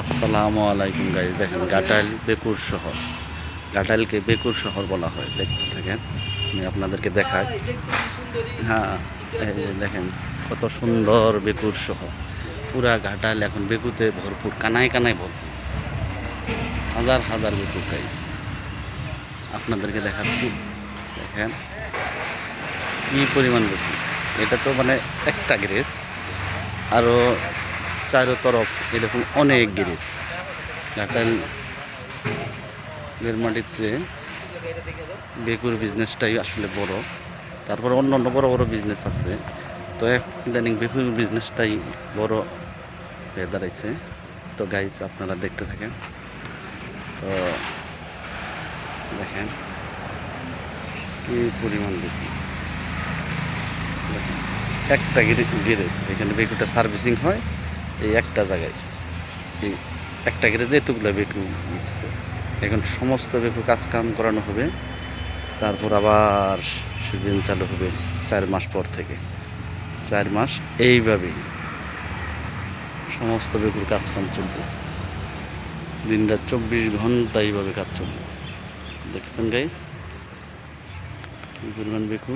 আসসালামু আলাইকুম গাইজ, দেখেন ঘাটাইল বেকুর শহর। ঘাটাইলকে বেকুর শহর বলা হয়। দেখতে থাকেন, আমি আপনাদেরকে দেখাই। হ্যাঁ, এই যে দেখেন কত সুন্দর বেকুর শহর। পুরা ঘাটাইল এখন বেকুতে ভরপুর, কানায় কানায় ভরপুর, হাজার হাজার বেকুর গাইজ। আপনাদেরকে দেখাচ্ছি, দেখেন কি পরিমাণ বেকুর। এটা তো মানে একটা গ্যারেজ, আরও চারো তরফ এরকম অনেক গ্যারেজ। ঘাটাইলের মাটিতে বেকুর বিজনেসটাই আসলে বড়, তারপর অন্য অন্য বড় বড় বিজনেস আছে। তো ইদানিং বেকুর বিজনেসটাই বড় হয়ে দাঁড়াইছে। তো গাইজ আপনারা দেখতে থাকেন। তো দেখেন কি পরিমাণ বেকুর। দেখেন একটা গ্যারেজ, এখানে বেকুরটা সার্ভিসিং হয় এই একটা জায়গায়। এই একটা গ্যারেজে এতগুলো বেকু উঠছে। এখন সমস্ত বেকু কাজ কাম করানো হবে, তারপর আবার সিজন চালু হবে 4 মাস পর থেকে। 4 মাস এইভাবেই সমস্ত বেকুর কাজ কাম চলবে, দিনরাত 24 ঘন্টা এইভাবে কাজ চলবে। দেখছেন গাইস কি পরিমাণ বেকু।